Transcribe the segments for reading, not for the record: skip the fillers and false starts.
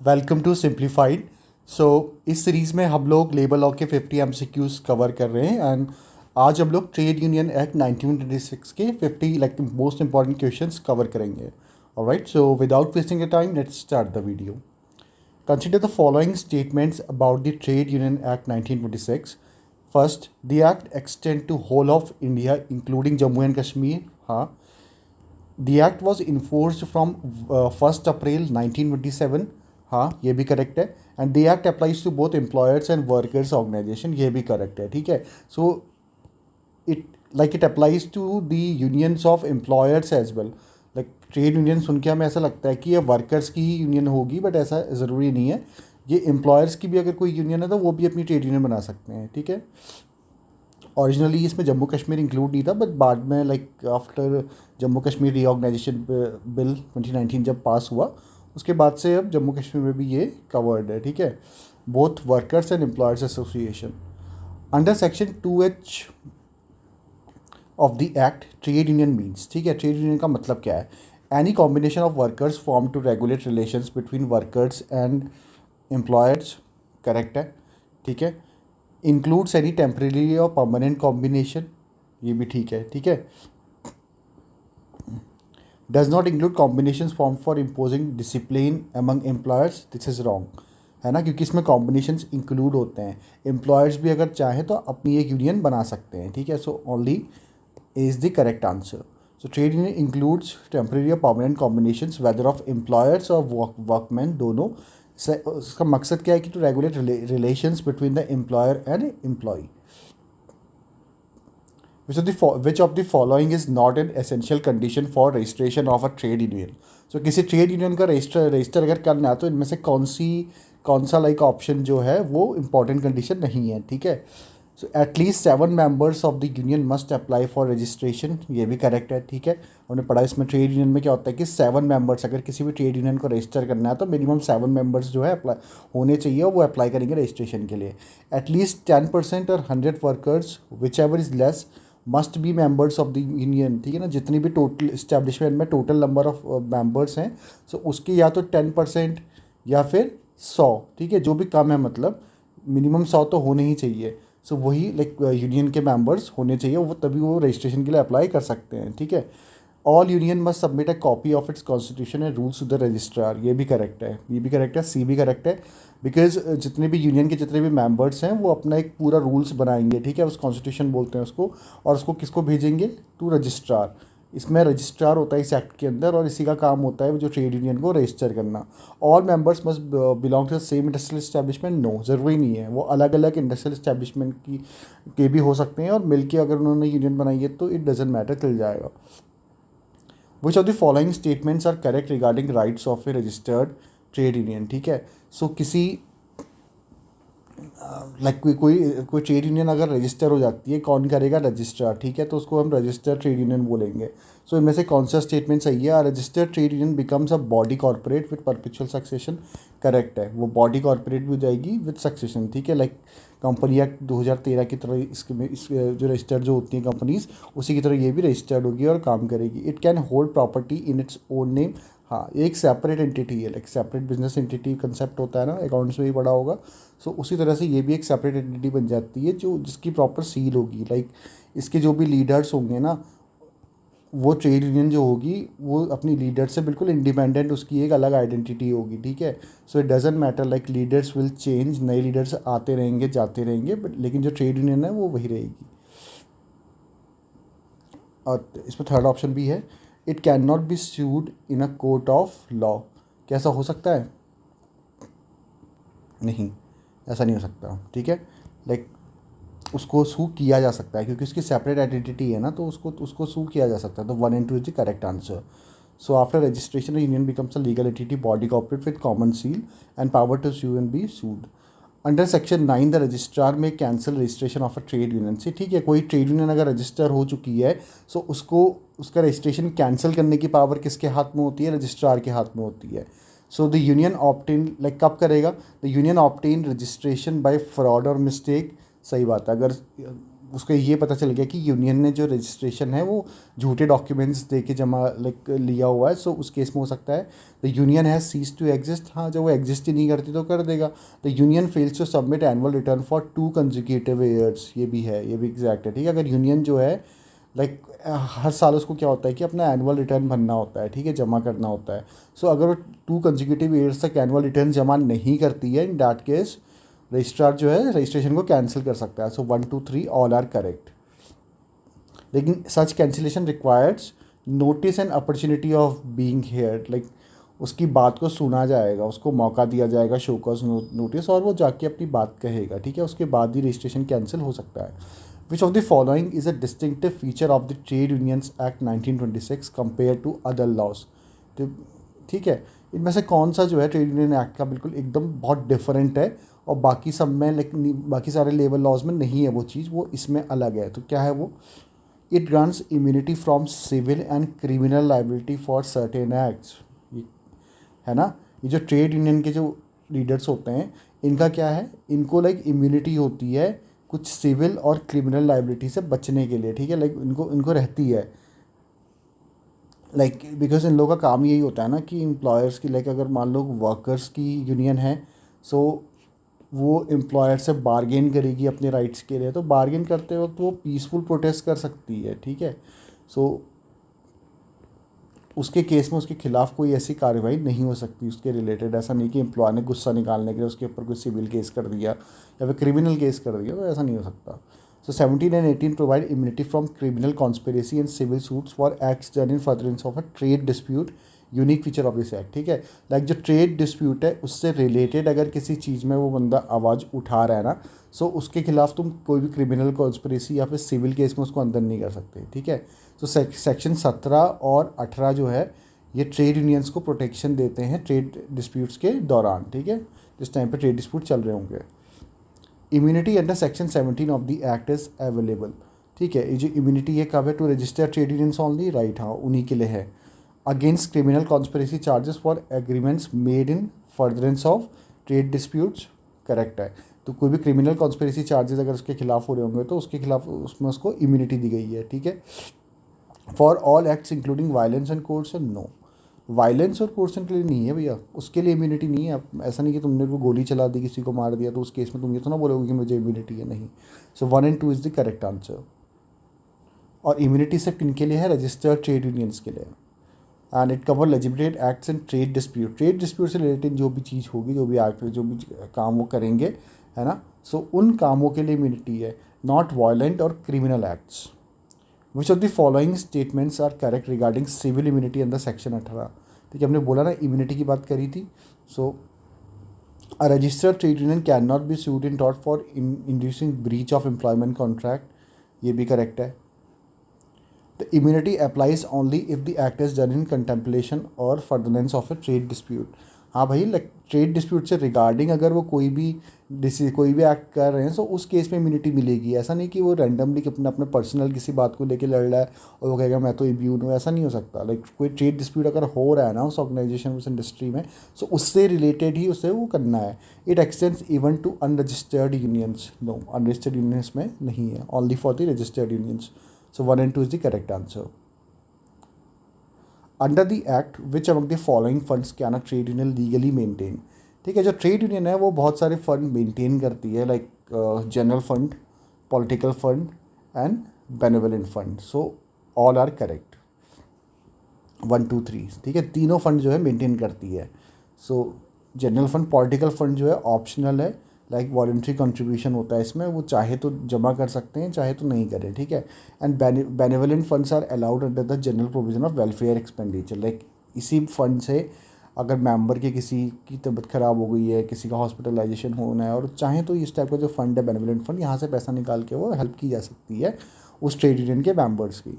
Welcome to simplified. सो इस series में हम लोग लेबर लॉ के 50 एमसीक्यूज कवर कर रहे हैं एंड आज हम लोग ट्रेड यूनियन एक्ट 1926 के 50 मोस्ट इंपॉर्टेंट क्वेश्चंस कवर करेंगे। Alright, so without wasting the time let's start the video. Consider the following statements about the trade union act 1926। First, the act extend to whole of India including Jammu and Kashmir. हाँ। The act was enforced from 1 April 1927। हाँ, ये भी correct है। And the act applies to both employers and workers organisation, ये भी correct है। ठीक है। So it applies to the unions of employers as well. Like trade union सुन के हमें ऐसा लगता है कि ये वर्कर्स की ही यूनियन होगी, बट ऐसा ज़रूरी नहीं है। ये एम्प्लॉयर्स की भी अगर कोई यूनियन है तो वो भी अपनी ट्रेड यूनियन बना सकते हैं। ठीक है। ओरिजिनली इसमें जम्मू कश्मीर इंक्लूड नहीं था, बट बाद में after Jammu Kashmir reorganisation bill 2019 जब पास हुआ, उसके बाद से अब जम्मू कश्मीर में भी ये कवर्ड है। ठीक है। Both workers and employers association under section 2H of the act trade union means. ठीक है। ट्रेड यूनियन का मतलब क्या है? Any combination of workers form to regulate relations between workers and employers, correct है। ठीक है। इंक्लूड्स एनी टेम्परेरी और परमानेंट कॉम्बिनेशन, ये भी ठीक है। ठीक है। Does not include combination form for imposing discipline among employers, this is wrong, है ना, क्योंकि इसमें कॉम्बिनेशंस इंक्लूड होते हैं। एम्प्लॉयर्स भी अगर चाहें तो अपनी एक यूनियन बना सकते हैं। ठीक है। So only is the correct answer. So trade union includes temporary or permanent combinations whether of employers or workmen दोनों। इसका मकसद क्या है कि to regulate relations between the employer and employee. Which of the following is not an essential condition for registration of a trade union? So किसी trade union का register अगर करना है तो इनमें से कौन सा ऑप्शन जो है वो इंपॉर्टेंट कंडीशन नहीं है। ठीक है। So at least 7 members of the union must apply for registration, ये भी करेक्ट है। ठीक है। हमने पढ़ा इसमें ट्रेड यूनियन में क्या होता है कि 7 मेंबर्स, अगर किसी भी ट्रेड यूनियन को रजिस्टर करना है तो मिनिमम 7 मेंबर्स जो है अप्लाई होने चाहिए और वो अप्लाई करेंगे रजिस्ट्रेशन के लिए। एटलीस्ट 10% और 100 workers which ever is less must be members of the union. ठीक है ना, जितनी भी टोटल इस्टेब्लिशमेंट में टोटल नंबर ऑफ मेंबर्स हैं, सो उसकी या तो 10% या फिर 100। ठीक है, जो भी कम है, मतलब मिनिमम 100 तो होने ही चाहिए। सो वही यूनियन के मेंबर्स होने चाहिए, वो तभी वो रजिस्ट्रेशन के लिए अप्लाई कर सकते हैं। ठीक है। All union must submit a copy of its constitution and rules to the registrar, ये भी करेक्ट है। ये भी करेक्ट है। सी भी करेक्ट है। बिकॉज जितने भी यूनियन के जितने भी मेंबर्स हैं वो अपना एक पूरा रूल्स बनाएंगे। ठीक है। उस कॉन्स्टिट्यूशन बोलते हैं उसको, और उसको किसको भेजेंगे? To registrar. इसमें रजिस्ट्रार होता है इस एक्ट के अंदर, और इसी का काम होता है जो ट्रेड यूनियन को रजिस्टर करना। All members must belong to the same industrial establishment, no, ज़रूरी नहीं है। वो अलग अलग इंडस्ट्रियल इस्टेब्लिशमेंट के भी हो सकते हैं, और मिलके अगर उन्होंने यूनियन बनाई है तो इट डजेंट मैटर, चल जाएगा। Which of the following statements are correct regarding rights of a registered trade union? ठीक है। सो किसी कोई ट्रेड यूनियन अगर रजिस्टर हो जाती है, कौन करेगा? रजिस्ट्रार। ठीक है। तो उसको हम रजिस्टर्ड ट्रेड यूनियन बोलेंगे। सो इनमें से कौन सा स्टेटमेंट सही है? Registered trade union becomes a body corporate with perpetual succession, correct है। वो बॉडी कॉर्पोरेट भी हो जाएगी विद सक्सेशन। ठीक है। लाइक कंपनी एक्ट 2013 की तरह इस जो रजिस्टर्ड जो होती हैं कंपनीज, उसी की तरह ये भी रजिस्टर्ड होगी और काम करेगी। It can hold property in its own name. हाँ, ये एक सेपरेट एंटिटी है, like separate business entity concept होता है ना, अकाउंट्स में भी पढ़ा होगा। सो उसी तरह से ये भी एक सेपरेट एंटिटी बन जाती है जो जिसकी प्रॉपर सील होगी। लाइक इसके जो भी लीडर्स होंगे ना, वो ट्रेड यूनियन जो होगी वो अपनी लीडर से बिल्कुल इंडिपेंडेंट, उसकी एक अलग आइडेंटिटी होगी। ठीक है। So it doesn't matter, like leaders will change, नए लीडर्स आते रहेंगे जाते रहेंगे, बट लेकिन जो ट्रेड यूनियन है वो वही रहेगी। और इसमें थर्ड ऑप्शन भी है, it can not be sued in a court of law. कैसा हो सकता है? नहीं, ऐसा नहीं हो सकता। ठीक है। लाइक उसको सू किया जा सकता है क्योंकि उसकी सेपरेट आइडेंटिटी है ना, तो उसको सू किया जा सकता है। तो 1 and 2 is the correct answer. So after registration union becomes a legal entity body corporate with common seal and power to sue and be sued. Under section 9 the registrar may cancel registration of a trade union से। ठीक है, कोई trade union अगर register हो चुकी है, सो उसको उसका रजिस्ट्रेशन कैंसिल करने की पावर किसके हाथ में होती है? रजिस्ट्रार के हाथ में होती है। So the union obtain, like कब करेगा? The union obtain registration by fraud और मिस्टेक, सही बात है। अगर उसको ये पता चल गया कि यूनियन ने जो रजिस्ट्रेशन है वो झूठे डॉक्यूमेंट्स दे के जमा लाइक लिया हुआ है, सो उस केस में हो सकता है the union has cease to exist. हाँ, जब वो एग्जिस्ट ही नहीं करती तो कर देगा। The union fails to submit annual return for 2 consecutive years, ये भी है, ये भी एग्जैक्ट है, ठीक है। अगर यूनियन जो है लाइक हर साल उसको क्या होता है कि अपना एनुअल रिटर्न भरना होता है, ठीक है, जमा करना होता है। सो अगर वो 2 कंजिक्यूटिव ईयर्स तक एनुअल रिटर्न जमा नहीं करती है, इन दैट केस रजिस्ट्रार जो है रजिस्ट्रेशन को कैंसिल कर सकता है। So 1 2 3 all are correct. लेकिन such cancellation requires notice and opportunity of being heard, like उसकी बात को सुना जाएगा, उसको मौका दिया जाएगा शो कॉज नोटिस, और वो जाके अपनी बात कहेगा, ठीक है। उसके बाद ही रजिस्ट्रेशन कैंसिल हो सकता है। Which of the following is a distinctive feature of the trade unions act 1926 compare to other laws. तो ठीक है, इनमें से कौन सा जो है ट्रेड यूनियन एक्ट का बिल्कुल एकदम बहुत डिफरेंट है और बाकी सब में लाइक बाकी सारे लेबर लॉज में नहीं है वो चीज़, वो इसमें अलग है। तो क्या है वो? It grants immunity from civil and criminal liability for certain acts, है ना। ये जो ट्रेड यूनियन के जो लीडर्स होते हैं इनका क्या है, इनको लाइक इम्यूनिटी होती है कुछ सिविल और क्रिमिनल लाइबिलिटी से बचने के लिए, ठीक है। लाइक इनको इनको रहती है, लाइक बिकॉज इन लोगों का काम यही होता है ना कि एम्प्लॉयर्स की लाइक अगर मान लो वर्कर्स की यूनियन है, सो वो एम्प्लॉयर से बार्गेन करेगी अपने राइट्स के लिए, तो बार्गेन करते वक्त वो पीसफुल प्रोटेस्ट कर सकती है, ठीक है। सो उसके केस में उसके खिलाफ कोई ऐसी कार्रवाई नहीं हो सकती उसके रिलेटेड। ऐसा नहीं कि एम्प्लॉयर ने गुस्सा निकालने के लिए उसके ऊपर कोई सिविल केस कर दिया या फिर क्रिमिनल केस कर दिया, तो ऐसा नहीं हो सकता। So 17 and 18 provide immunity from criminal conspiracy and civil suits for acts done in furtherance of a trade dispute, unique feature of this act, ठीक है। लाइक जो ट्रेड डिस्प्यूट है उससे रिलेटेड अगर किसी चीज़ में वो बंदा आवाज़ उठा रहा है ना, सो उसके खिलाफ तुम कोई भी क्रिमिनल कॉन्स्पिरेसी या फिर सिविल केस में उसको अंदर नहीं कर सकते, ठीक है। तो सेक्शन 17 और 18 जो है ये ट्रेड यूनियंस को प्रोटेक्शन देते हैं ट्रेड डिस्प्यूट्स के दौरान, ठीक है, जिस टाइम पे ट्रेड डिस्प्यूट चल रहे होंगे। Immunity under section 17 of the act is available, ठीक है। ये जो इम्यूनिटी है कब है? To register trade unions only, right, हाँ, उन्हीं के लिए है। Against criminal conspiracy charges for agreements made in furtherance of trade disputes, correct है। तो कोई भी क्रिमिनल कॉन्स्पिरेसी चार्जेस अगर उसके खिलाफ हो रहे होंगे तो उसके खिलाफ उसमें उसको इम्यूनिटी दी गई है, ठीक है। For all acts including violence and coercion, no, violence और कोर्सन के लिए नहीं है भैया, उसके लिए इम्यूनिटी नहीं है। ऐसा नहीं कि तुमने को गोली चला दी, किसी को मार दिया, तो उस केस में तुम ये तो ना बोलोगे कि मुझे इम्यूनिटी है, नहीं। सो 1 and 2 is the correct answer. और इम्यूनिटी सिर्फ किनके लिए है? रजिस्टर्ड ट्रेड यूनियंस के लिए। And it cover legislated acts and trade dispute, trade dispute से रिलेटेड जो भी चीज़ होगी, जो भी एक्ट, जो भी काम वो करेंगे, है ना, सो उन कामों के लिए इम्यूनिटी है, नॉट वायलेंट और criminal acts. Which of the following statements are correct regarding civil immunity under section 18, ठीक है। हमने बोला ना इम्यूनिटी की बात करी थी। So a registered trade union can not be sued in tort for inducing breach of employment contract, ये भी करेक्ट है। The immunity applies only if the act is done in contemplation or furtherance of a trade dispute। हाँ भाई, like trade dispute से regarding अगर वो कोई भी एक्ट कर रहे हैं तो उस केस में इम्यूनिटी मिलेगी। ऐसा नहीं कि वो रैंडमली अपने पर्सनल किसी बात को लेके लड़ रहा है और वो कहेगा मैं तो इम्यून हूँ, ऐसा नहीं हो सकता। लाइक कोई ट्रेड डिस्प्यूट अगर हो रहा है ना उस ऑर्गेनाइजेशन, उस इंडस्ट्री में, सो उससे रिलेटेड ही उसे वो करना है। It extends even to unregistered unions, no, unregistered unions में नहीं है, only for the registered unions. So 1 and 2 is the correct answer. Under the act, which among the following funds can a trade union legally maintain? ठीक है, जो trade union है वो बहुत सारे फंड मेंटेन करती है, like general fund, political fund and benevolent fund. So all are correct, 1 2 3, ठीक है, तीनों फंड जो है मेंटेन करती है। सो जनरल फंड, पॉलिटिकल फंड जो है ऑप्शनल है, लाइक वॉलंटरी कंट्रीब्यूशन होता है इसमें, वो चाहे तो जमा कर सकते हैं चाहे तो नहीं करें, ठीक है। And benevolent funds are allowed under the general provision of welfare expenditure, like इसी फंड से अगर मेंबर के किसी की तबीयत ख़राब हो गई है, किसी का हॉस्पिटलाइजेशन होना है, और चाहे तो इस टाइप का जो फंड है बेनेवलेंट फंड, यहाँ से पैसा निकाल के वो हेल्प की जा सकती है उस ट्रेड यूनियन के मेंबर्स की।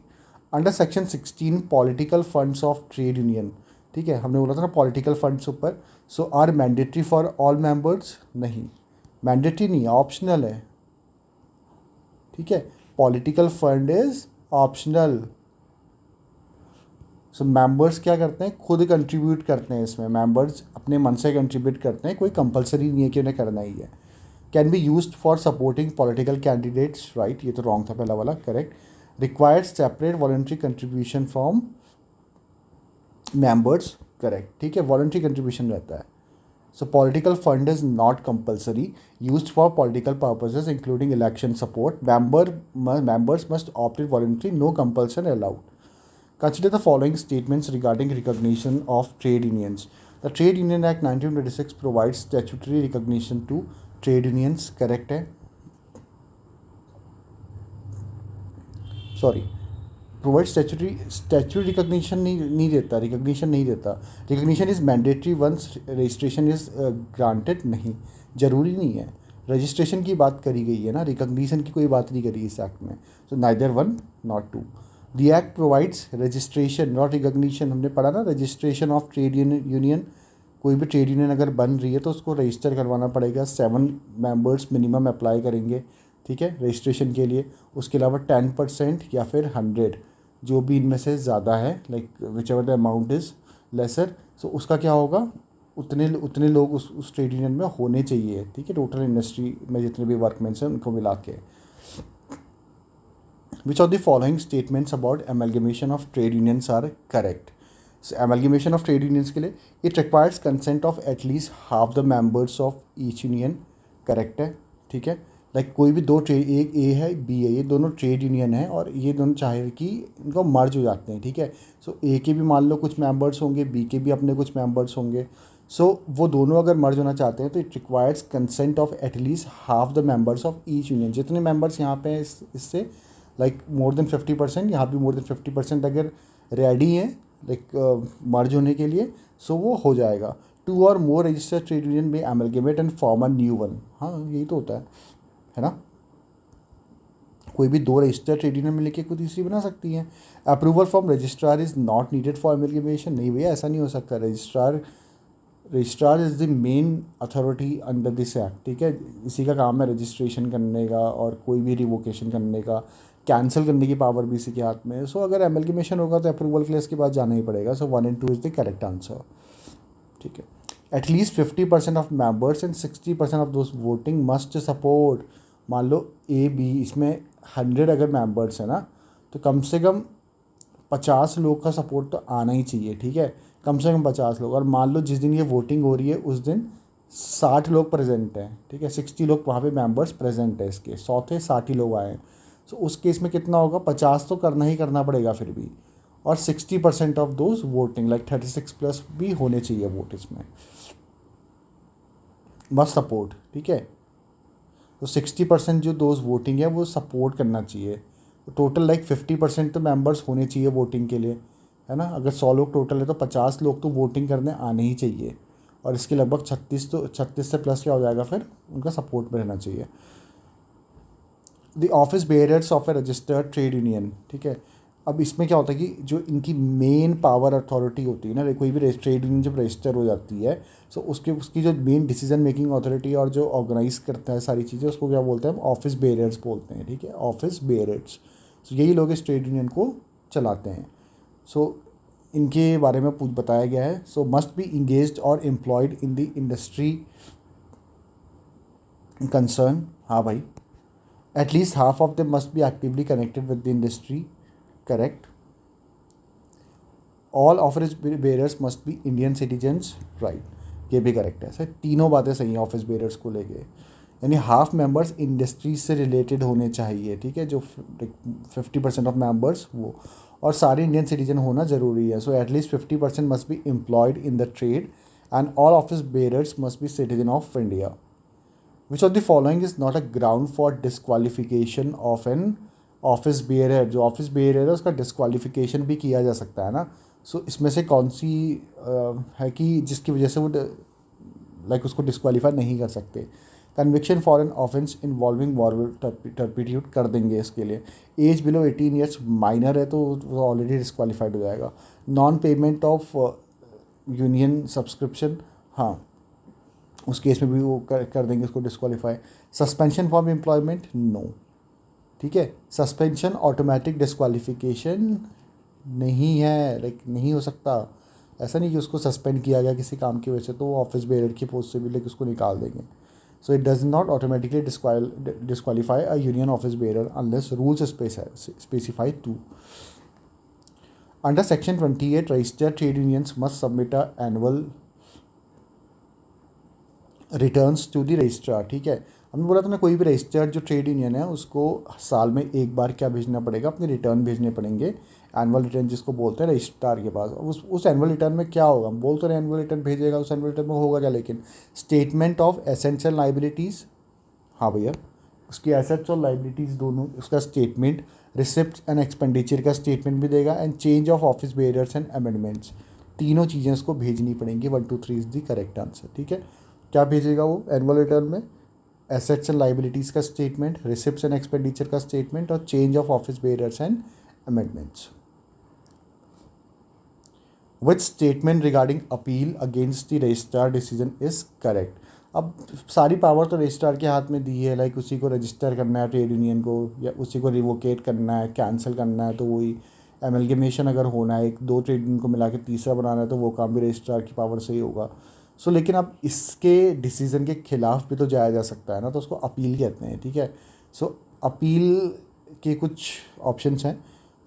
Under section 16 political funds of trade union, ठीक है, हमने बोला था ना पॉलिटिकल फंड्स ऊपर। So are mandatory for all members, नहीं, मैंडेटरी नहीं है, ऑप्शनल है, ठीक है। Political fund is optional. So members क्या करते हैं? खुद कंट्रीब्यूट करते हैं इसमें, मेंबर्स अपने मन से कंट्रीब्यूट करते हैं, कोई कंपलसरी नहीं है कि उन्हें करना ही है, can be used for supporting political candidates, right, ये तो रॉन्ग था पहला वाला, correct. Required separate voluntary contribution from members, correct, ठीक है, वॉलंटरी कंट्रीब्यूशन रहता है. So political fund is not compulsory, used for political purposes including election support. Members must opt in voluntary, no compulsion allowed. Consider the following statements regarding recognition of trade unions. The Trade Union Act 1926 provides statutory recognition to trade unions, correct है, sorry, provide statutory recognition नहीं देता, recognition नहीं देता. Recognition is mandatory once registration is granted, नहीं, ज़रूरी नहीं है. Registration की बात करी गई है ना, रिकॉग्निशन की कोई बात नहीं करी इस एक्ट में. So neither one not two. The act provides registration not recognition. हमने पढ़ा ना, रजिस्ट्रेशन ऑफ ट्रेड यूनियन. कोई भी ट्रेड यूनियन अगर बन रही है तो उसको रजिस्टर करवाना पड़ेगा. 7 मेंबर्स मिनिमम अप्लाई करेंगे, ठीक है, रजिस्ट्रेशन के लिए. उसके अलावा 10% या फिर 100, जो भी इनमें से ज़्यादा है, like whichever the amount is lesser, so उसका क्या होगा, उतने लोग उस ट्रेड यूनियन में होने चाहिए, ठीक है, टोटल इंडस्ट्री में जितने भी वर्कमेंट्स हैं उनको मिला के. Which of the following statements about amalgamation of trade unions are correct. Amalgamation of trade unions के लिए it requires consent of at least half the members of each union, correct है, ठीक है. लाइक कोई भी दो ट्रेड, एक ए है बी है, ये दोनों ट्रेड यूनियन है और ये दोनों चाहे कि इनको मर्ज हो जाते हैं, ठीक है. सो ए के भी मान लो कुछ मेंबर्स होंगे, बी के भी अपने कुछ मेंबर्स होंगे. सो वो दोनों अगर मर्ज होना चाहते हैं तो it requires consent of at least half the members of each union. जितने मेंबर्स यहाँ पे हैं इससे लाइक मोर देन 50%, यहाँ भी मोर देन 50% अगर रेडी हैं लाइक मर्ज होने के लिए, सो वो हो जाएगा. 2 और मोर रजिस्टर्ड ट्रेड यूनियन में amalgamate and form a new one. हाँ, यही तो होता है ना. कोई भी 2 रजिस्टर्ड ट्रेड यूनियन में लेके कोई तीसरी बना सकती है. Approval from registrar is not needed for amalgamation. नहीं भैया, ऐसा नहीं हो सकता. Registrar is the main authority under this act, ठीक है. इसी का काम है रजिस्ट्रेशन करने का और कोई भी रिवोकेशन करने का, कैंसिल करने की पावर भी इसी के हाथ में है. सो अगर एमलगेमेशन होगा तो अप्रूवल के लिए इसके बाद जाना ही पड़ेगा. सो 1 and 2 is the correct answer, ठीक है. At least 50% of members and 60% of those voting must support. मान लो ए बी, इसमें 100 अगर मेंबर्स है ना, तो कम से कम 50 लोग का सपोर्ट तो आना ही चाहिए, ठीक है, कम से कम 50 लोग. और मान लो जिस दिन ये वोटिंग हो रही है उस दिन 60 लोग प्रेजेंट हैं, ठीक है, 60 लोग वहाँ पे मेंबर्स प्रेजेंट है. इसके 100 थे, 60 ही लोग आए हैं. सो उस केस में कितना होगा, 50 तो करना ही करना पड़ेगा फिर भी. और 60% ऑफ दोज वोटिंग लाइक 36+ भी होने चाहिए वोट इसमें, मस्ट सपोर्ट, ठीक है. तो 60% जो दोज वोटिंग है वो सपोर्ट करना चाहिए. तो टोटल लाइक 50% तो मेंबर्स होने चाहिए वोटिंग के लिए, है ना. अगर 100 लोग टोटल है तो 50 लोग तो वोटिंग करने आने ही चाहिए. और इसके लगभग 36 से प्लस क्या हो जाएगा, फिर उनका सपोर्ट में रहना चाहिए. The office bearers of a registered trade union, ठीक है. अब इसमें क्या होता है कि जो इनकी मेन पावर अथॉरिटी होती है ना, कोई भी ट्रेड यूनियन जब रजिस्टर हो जाती है, सो उसकी जो मेन डिसीजन मेकिंग अथॉरिटी और जो ऑर्गेनाइज करता है सारी चीज़ें, उसको क्या बोलते हैं, ऑफिस बेयरर्स बोलते हैं, ठीक है, ऑफिस बेयरर्स. सो यही लोग इस ट्रेड यूनियन को चलाते हैं. सो इनके बारे में कुछ बताया गया है. सो मस्ट बी इंगेज्ड और employed in the industry concern. हाँ भाई, at least half of them must be actively connected with the industry, correct. All office bearers must be Indian citizens, right, ये भी करेक्ट है. सर तीनों बातें सही हैं ऑफिस बेयरर्स को लेके. यानी हाफ मेंबर्स इंडस्ट्री से रिलेटेड होने चाहिए, ठीक है, जो 50% ऑफ मेंबर्स वो, और सारे इंडियन सिटीजन होना ज़रूरी है. So at least 50% must be employed in the trade and all office bearers must be citizen of India. Which of the following is not a ground for disqualification of an office bearer. जो office bearer है उसका disqualification भी किया जा सकता है ना. सो इसमें से कौन सी है कि जिसकी वजह से वो लाइक उसको डिस्क्वालीफाई नहीं कर सकते. Conviction for an offence involving moral turpitude कर देंगे इसके लिए. एज बिलो 18 ईयर्स माइनर है तो वो ऑलरेडी डिस्क्वालीफाइड हो जाएगा. Non payment of union subscription, हाँ, उस केस में भी वो कर देंगे उसको disqualify. Suspension from employment, no, ठीक है. सस्पेंशन ऑटोमेटिक डिस्क्वालिफिकेशन नहीं है, लाइक नहीं हो सकता. ऐसा नहीं कि उसको सस्पेंड किया गया किसी काम की वजह से तो वो ऑफिस बेयरर की पोस्ट से भी लाइक उसको निकाल देंगे. So it does not automatically disqualify a union office bearer unless rules specify to. Under Section 28, registered trade unions must submit a annual returns to the registrar. ठीक है, हमने बोला था ना कोई भी रजिस्टर्ड जो ट्रेड यूनियन है उसको साल में एक बार क्या भेजना पड़ेगा, अपने रिटर्न भेजने पड़ेंगे, एनुअल रिटर्न जिसको बोलते हैं रजिस्ट्रार के पास. उस एनुअल रिटर्न में क्या होगा, हम बोल तो रहे एनुअल रिटर्न भेजेगा, उस एनुअल रिटर्न में होगा क्या, लेकिन statement of assets and liabilities, हाँ भैया उसकी एसेट्स और लाइबिलिटीज़ दोनों, उसका स्टेटमेंट, रिसिप्ट एंड एक्सपेंडिचर का स्टेटमेंट भी देगा, and change of office bearers and amendments, तीनों चीज़ें उसको भेजनी पड़ेंगी. 1 2 3 इज़ द करेक्ट आंसर. ठीक है, क्या भेजेगा वो एनुअल रिटर्न में, एसेट्स एंड लाइबिलिटीज़ का स्टेटमेंट, रिसिप्ट्स एंड एक्सपेंडिचर का स्टेटमेंट और change of office bearers and amendments. Which statement regarding appeal against the registrar decision is correct. अब सारी पावर तो रजिस्ट्रार के हाथ में दी है, लाइक उसी को रजिस्टर करना है ट्रेड यूनियन को, या उसी को रिवोकेट करना है, कैंसिल करना है, तो वही एमलगेमेशन अगर होना है, एक दो ट्रेड यूनियन को मिला के तीसरा बनाना है, तो वो काम भी रजिस्ट्रार की पावर से ही होगा. सो लेकिन अब इसके डिसीज़न के खिलाफ भी तो जाया जा सकता है ना, तो उसको अपील कहते हैं. ठीक है, सो अपील के कुछ ऑप्शंस हैं,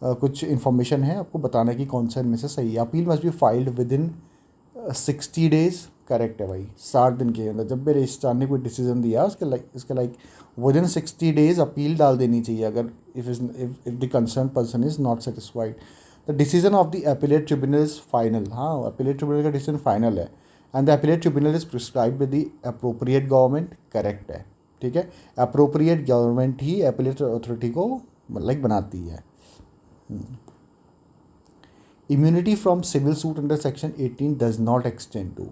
कुछ इन्फॉर्मेशन है आपको बताना कि कौन सा इनमें से सही है. Appeal must be filed with in 60 days. Correct है भाई, 60 दिन के अंदर जब भी रजिस्ट्रार ने कोई डिसीजन दिया उसके like within 60 days appeal डाल देनी चाहिए, अगर if the concern person is not satisfied. The decision of the appellate tribunal is final. हाँ, अपीलेट ट्रिब्यूनल का डिसीजन फाइनल है, and the appellate tribunal is prescribe with the appropriate government. Correct है. ठीक है, अप्रोप्रिएट गवर्नमेंट ही appellate authority को like बनाती है. Immunity from civil suit under section 18 does not extend to.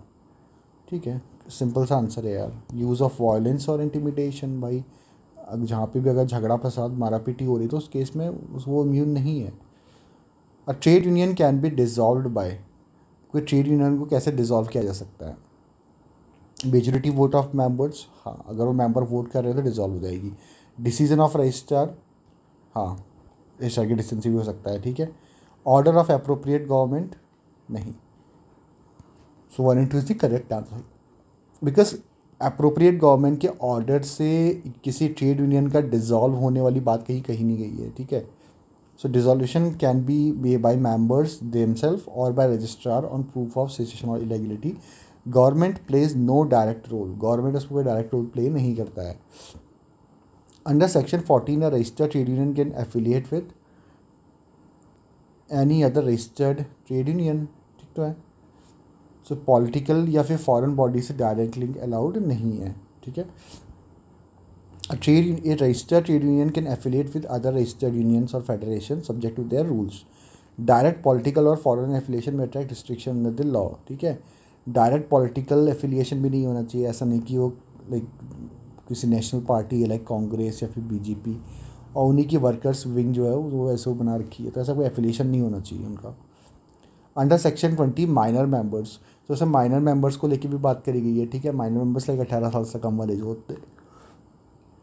ठीक है, सिंपल सा आंसर है यार. यूज़ ऑफ वायलेंस और इंटिमिडेशन, भाई जहाँ पे भी अगर झगड़ा फसाद मारा पीटी हो रही तो उस केस में वो इम्यून नहीं है. A trade union can be dissolved by. कोई ट्रेड यूनियन को कैसे डिजॉल्व किया जा सकता है, मेजोरिटी वोट ऑफ मेंबर्स. हाँ, अगर वो मेंबर वोट कर रहे हैं तो डिजॉल्व हो जाएगी. डिसीजन ऑफ रजिस्ट्रार, हाँ रजिस्ट्रार के डिसीजन से भी हो सकता है. ठीक है, ऑर्डर ऑफ अप्रोप्रिएट गवर्नमेंट, नहीं. सो 1 and 2 is the correct answer, because appropriate government के ऑर्डर से किसी ट्रेड यूनियन का डिज़ोल्व होने वाली बात कहीं नहीं गई है. ठीक है, so dissolution can be by members themselves और by registrar on proof of cessation और illegality. Government plays no direct role, government उसको कोई डायरेक्ट रोल प्ले नहीं करता है. Under section 14 a registered trade union can affiliate with any other registered trade union. ठीक तो है. सो पॉलिटिकल या फिर फॉरेन बॉडी से डायरेक्ट लिंक अलाउड नहीं है. ठीक है, a registered trade union can affiliate with other registered unions और federation subject to their rules. Direct political और फॉरेन एफिलिएशन में attract restriction under the law. ठीक है, डायरेक्ट पॉलिटिकल एफिलिएशन भी नहीं होना चाहिए. ऐसा नहीं कि वो लाइक किसी नेशनल पार्टी है लाइक कांग्रेस या फिर बीजेपी और उन्हीं की वर्कर्स विंग जो है वो ऐसे बना रखी है, तो ऐसा कोई एफिलिएशन नहीं होना चाहिए उनका. अंडर सेक्शन 20 माइनर मेंबर्स, तो उसमें माइनर मेंबर्स को लेके भी बात करी गई है. ठीक है, माइनर मेंबर्स लाइक 18 साल से कम वाले जो होते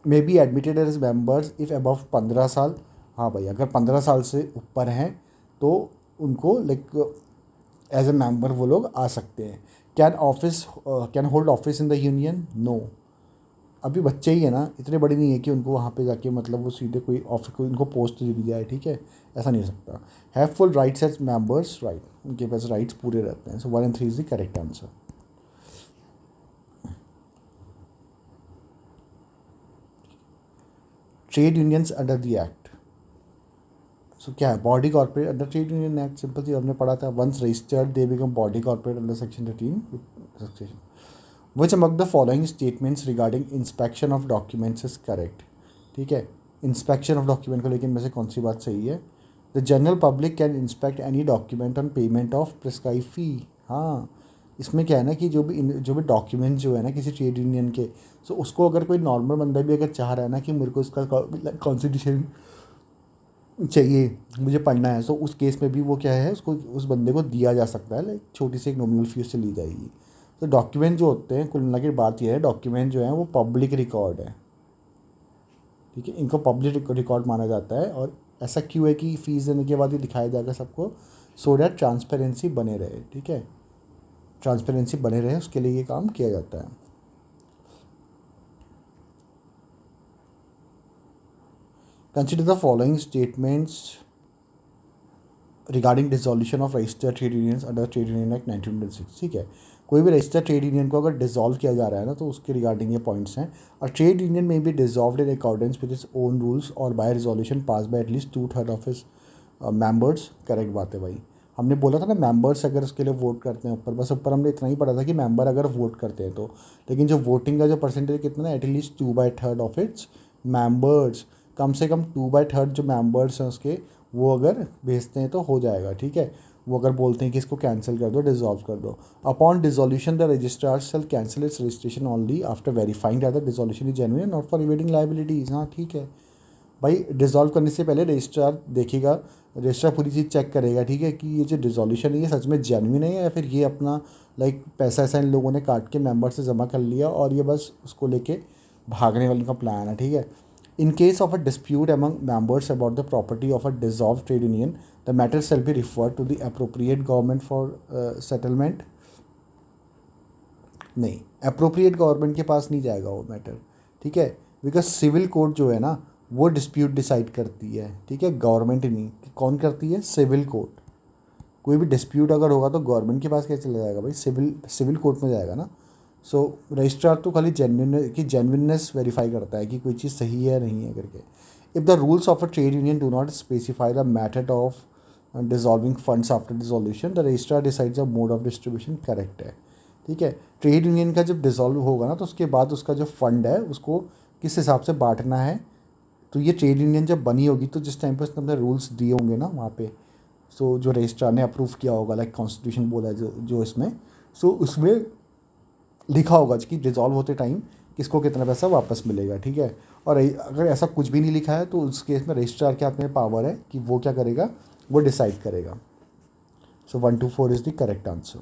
may be admitted as members if above 15 साल. हाँ भाई, अगर 15 साल से ऊपर हैं तो उनको लाइक एज ए मेंबर वो लोग आ सकते हैं. Can hold office in the union, no. अभी बच्चे ही है ना, इतने बड़े नहीं है कि उनको वहाँ पे जाके मतलब वो सीधे कोई ऑफिस को उनको पोस्ट दे दी जाए. ठीक है, ऐसा नहीं हो सकता. Have full rights as members, right, उनके पास राइट्स पूरे रहते हैं. So 1 and 3 is the correct answer. Trade unions under the act, so क्या है body corporate under trade union act. Simple चीज हमने पढ़ा था, once registered they become body corporate under section 13. Which among the following statements regarding inspection of documents is correct. ठीक है, inspection of document को लेकर इनमें से कौन सी बात सही है. The general public can inspect any document on payment of prescribe fee. हाँ, इसमें क्या है ना कि जो भी डॉक्यूमेंट जो है ना किसी ट्रेड यूनियन के, सो उसको अगर कोई नॉर्मल बंदा भी अगर चाह रहा है ना कि मेरे को इसका कॉन्स्टिट्यूशन चाहिए, मुझे पढ़ना है, सो उस केस में भी वो क्या है उसको उस बंदे को दिया जा सकता है. लाइक छोटी सी एक नॉमिनल फीस से ली जाएगी. तो डॉक्यूमेंट जो होते हैं, कुल मिला के बात यह है, डॉक्यूमेंट जो है वो पब्लिक रिकॉर्ड है. ठीक है, इनको पब्लिक रिकॉर्ड माना जाता है. और ऐसा क्यों है कि फ़ीस देने के बाद ही दिखाया जाएगा सबको, सो दैट ट्रांसपेरेंसी बने रहे. ठीक है, ट्रांसपेरेंसी बने रहे उसके लिए ये काम किया जाता है. Consider the following statements regarding dissolution of registered trade unions under trade union act 1906। ठीक है, कोई भी रजिस्टर्ड ट्रेड यूनियन को अगर डिसॉल्व किया जा रहा है ना, तो उसके रिगार्डिंग ये पॉइंट्स हैं। और ट्रेड यूनियन में be dissolve in accordance with its own rules और by resolution pass by at least 2/3 of its members. Correct बात है भाई, हमने बोला था ना मेंबर्स अगर उसके लिए वोट करते हैं ऊपर, बस ऊपर हमने इतना ही पढ़ा था कि मेंबर अगर वोट करते हैं तो, लेकिन जो वोटिंग का जो परसेंटेज कितना है, एटलीस्ट 2/3 ऑफ इट्स मेंबर्स, कम से कम 2/3 जो मेंबर्स हैं उसके, वो अगर भेजते हैं तो हो जाएगा। ठीक है, वो अगर बोलते हैं कि इसको कैंसिल कर दो, डिसॉल्व कर दो। Upon dissolution the registrar shall cancel its registration only after verifying that the dissolution is genuine not for evading liabilities. हाँ ठीक है भाई, डिसॉल्व करने से पहले रजिस्ट्रार देखेगा, रजिस्ट्रार पूरी चीज़ चेक करेगा। ठीक है, कि ये जो डिसोल्यूशन है ये सच में जेन्युइन है या फिर ये अपना पैसा ऐसा इन लोगों ने काट के मेंबर से जमा कर लिया और ये बस उसको लेके भागने वाले का प्लान है। ठीक है, in case of a dispute among members about the property of a dissolve trade union the matter shall be referred to the appropriate government for settlement. नहीं, अप्रोप्रिएट गवर्नमेंट के पास नहीं जाएगा वो मैटर। ठीक है, बिकॉज सिविल कोर्ट जो है ना वो डिस्प्यूट डिसाइड करती है। ठीक है, गवर्नमेंट नहीं, कौन करती है, सिविल कोर्ट। कोई भी डिस्प्यूट अगर होगा तो गवर्नमेंट के पास कैसे चला जाएगा भाई, सिविल सिविल कोर्ट में जाएगा ना। सो रजिस्ट्रार तो खाली जेन्युइननेस वेरीफाई करता है कि कोई चीज़ सही है नहीं है करके। If the rules of a trade union do not specify the method of dissolving funds after dissolution the registrar decides the mode of distribution. Correct है। ठीक है, ट्रेड यूनियन का जब डिसॉल्व होगा ना तो उसके बाद उसका जो फंड है उसको किस हिसाब से बांटना है, तो ये ट्रेड यूनियन जब बनी होगी तो जिस टाइम पर उसने अपने रूल्स दिए होंगे ना वहाँ पे, सो जो रजिस्ट्रार ने अप्रूव किया होगा, लाइक कॉन्स्टिट्यूशन बोला है जो जो इसमें, सो उसमें लिखा होगा कि डिसॉल्व होते टाइम किसको कितना पैसा वापस मिलेगा। ठीक है, और अगर ऐसा कुछ भी नहीं लिखा है तो उस केस में रजिस्ट्रार के हाथ में पावर है कि वो क्या करेगा, वो डिसाइड करेगा। सो 1 to 4 is the correct answer.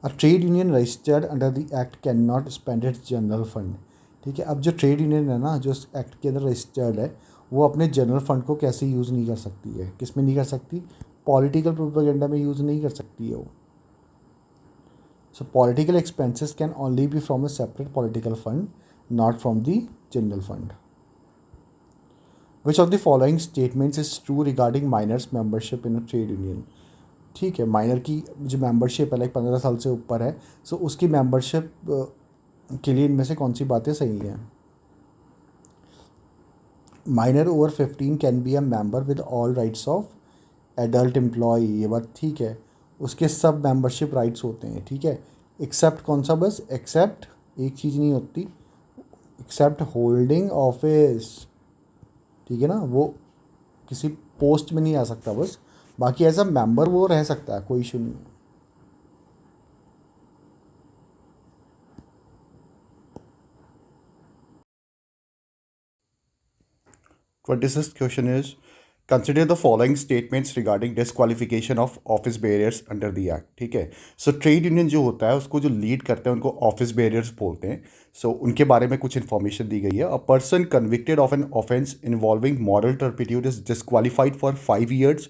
A trade union registered under the act can not spend it's general fund. ठीक है, अब जो ट्रेड यूनियन है ना जो एक्ट के अंदर रजिस्टर्ड है, वो अपने जनरल फंड को कैसे यूज़ नहीं कर सकती है, किस में नहीं कर सकती, पॉलिटिकल प्रोपेगेंडा में यूज़ नहीं कर सकती है वो। So political expenses can only be from a separate political fund, not from the general fund. Which of the following statements is true regarding minors membership in a trade union. ठीक है, minor की जो membership है like 15 साल से ऊपर है, सो उसकी मेंबरशिप के लिए इनमें से कौन सी बातें सही हैं। Minor over 15 can be a member with all rights of adult employ, ये बात ठीक है, उसके सब मेंबरशिप राइट्स होते हैं। ठीक है, एक्सेप्ट कौन सा, बस एक्सेप्ट एक चीज़ नहीं होती, एक्सेप्ट होल्डिंग ऑफिस। ठीक है ना, वो किसी पोस्ट में नहीं आ सकता बस, बाकी एज अ मेंबर वो रह सकता है, कोई इशू नहीं है। 26th question is consider the following statements regarding disqualification of office barriers under the act। ठीक है, सो ट्रेड यूनियन जो होता है उसको जो लीड करते हैं उनको ऑफिस बैरियर्स बोलते हैं। सो उनके बारे में कुछ इन्फॉर्मेशन दी गई है। A person convicted of an offence involving moral turpitude is disqualified for 5 years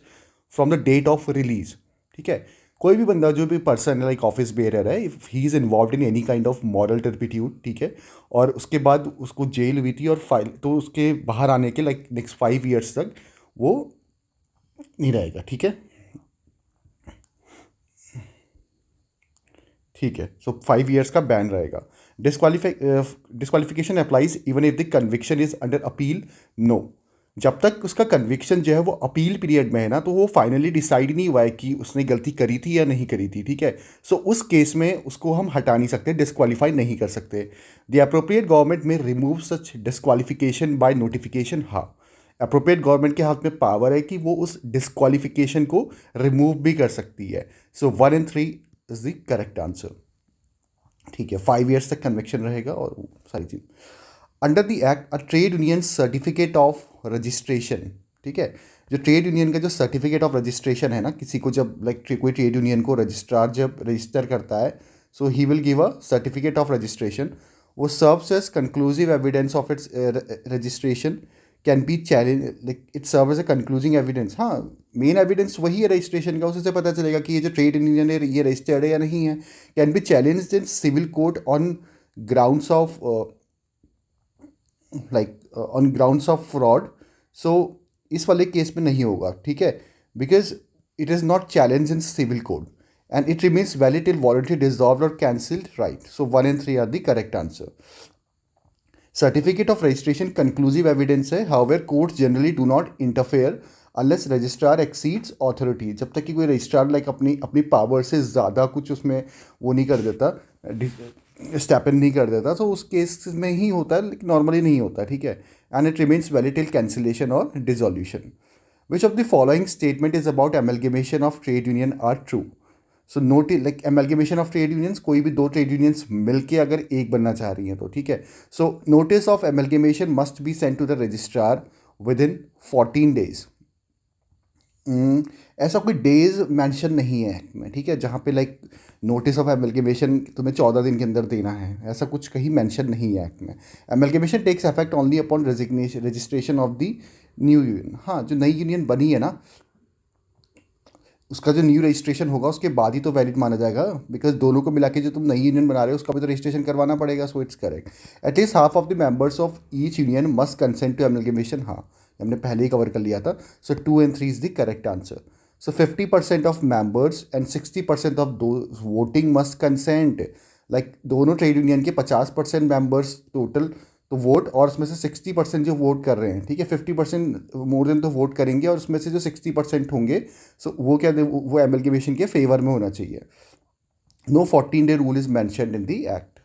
from the date of release. ठीक है, कोई भी बंदा जो भी पर्सन लाइक ऑफिस बेयर है, if he is involve in any kind of moral turpitude, ठीक है, और उसके बाद उसको जेल हुई थी और फाइल, तो उसके बाहर आने के लाइक नेक्स्ट 5 years तक वो नहीं रहेगा। ठीक है, ठीक है, सो 5 years का बैन रहेगा। Disqualification applies even if the conviction is under appeal. No, जब तक उसका कन्विक्शन जो है वो अपील पीरियड में है ना, तो वो फाइनली डिसाइड नहीं हुआ है कि उसने गलती करी थी या नहीं करी थी। ठीक है, सो उस केस में उसको हम हटा नहीं सकते, डिस्क्वालीफाई नहीं कर सकते। द अप्रोप्रिएट गवर्नमेंट में remove such disqualification by notification. हाँ, अप्रोप्रिएट गवर्नमेंट के हाथ में पावर है कि वो उस डिस्क्वालिफिकेशन को रिमूव भी कर सकती है। So 1 and 3 is the correct answer. ठीक है, 5 years तक कन्विक्शन रहेगा और वो सारी चीज़। Under the act a trade union certificate of registration. ठीक है, जो ट्रेड यूनियन का जो सर्टिफिकेट ऑफ रजिस्ट्रेशन है ना, किसी को जब लाइक कोई ट्रेड यूनियन को रजिस्ट्रार जब रजिस्टर करता है, so he will give a certificate of registration. वो serves as conclusive evidence of its registration, can be challenge, like it serve as a conclusive evidence. हाँ, मेन एविडेंस वही है registration का, उससे पता चलेगा कि ये जो ट्रेड यूनियन है ये रजिस्टर्ड है या नहीं है। Can be challenge in civil court on grounds of on grounds of fraud, so इस वाले केस में नहीं होगा, ठीक है, because it is not challenge in civil code and it remains valid till voluntary dissolve और cancelled, right. So 1 and 3 are the correct answer. Certificate of registration conclusive evidence है, however courts generally do not interfere unless registrar exceeds authority. जब तक कि कोई registrar अपनी अपनी power से ज़्यादा कुछ उसमें वो नहीं कर देता, स्टेप इन नहीं कर देता, तो उस केस में ही होता है, लेकिन नॉर्मली नहीं होता, ठीक है. And it remains valid till cancellation और dissolution. Which of the following statement is about amalgamation of trade union are true. So note amalgamation of trade unions, कोई भी दो ट्रेड यूनियंस मिलके अगर एक बनना चाह रही हैं तो, ठीक है. So notice of amalgamation must be sent to the registrar within 14 days. ऐसा कोई डेज मेंशन नहीं है एक्ट में, ठीक है, जहाँ पे नोटिस ऑफ एमलगेमेशन तुम्हें 14 दिन के अंदर देना है, ऐसा कुछ कहीं मेंशन नहीं है एक्ट में. Amalgamation takes effect only upon registration of the new union. हाँ, जो नई यूनियन बनी है ना, उसका जो न्यू रजिस्ट्रेशन होगा उसके बाद ही तो वैलिड माना जाएगा, बिकॉज दोनों को मिला के जो तुम नई यूनियन बना रहे हो उसका भी तो रजिस्ट्रेशन करवाना पड़ेगा. So it's correct. At least half of the members of each union must consent to amalgamation. हाँ, हमने पहले ही कवर कर लिया था. So 2 and 3 is the correct answer. So 50% of members and 60% of those voting must consent. दोनों trade union के 50% members total तो वोट, और उसमें से 60% जो वोट कर रहे हैं, ठीक है, 50% मोर देन तो वोट करेंगे, और उसमें से जो 60% होंगे, सो वो क्या, वो एमलगेमेशन के फेवर में होना चाहिए. No 14-day rule is mentioned in the act.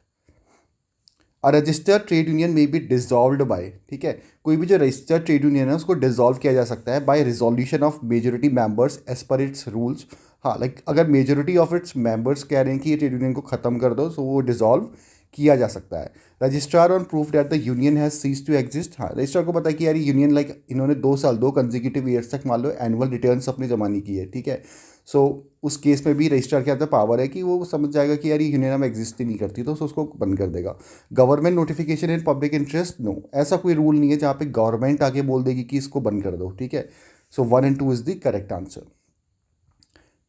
A registered trade union में बी डिजॉल्व्ड बाय, ठीक है, कोई भी जो रजिस्टर्ड ट्रेड यूनियन है उसको डिजॉल्व किया जा सकता है by resolution of majority members as per its rules. हाँ, अगर मेजोरिटी ऑफ इट्स मेंबर्स कह रहे हैं कि ये ट्रेड यूनियन को ख़त्म कर दो, सो वो डिजॉल्व किया जा सकता है. Registrar on proof that the union has cease to exist. हाँ, रजिस्ट्रार को पता है कि यार यूनियन इन्होंने 2 साल 2 कंजिक्यूटिव ईयर्स तक मान लो एनुअल रिटर्न्स अपनी जमा नहीं की है, ठीक है. सो उस केस में भी रजिस्ट्रार के अंदर पावर है कि वो समझ जाएगा कि यार ये यूनियन अब एग्जिस्ट ही नहीं करती, तो उसको बंद कर देगा. Government notification in public interest, no, ऐसा कोई रूल नहीं है जहाँ पे गवर्नमेंट आके बोल देगी कि इसको बंद कर दो, ठीक है. So 1 and 2 is the correct answer.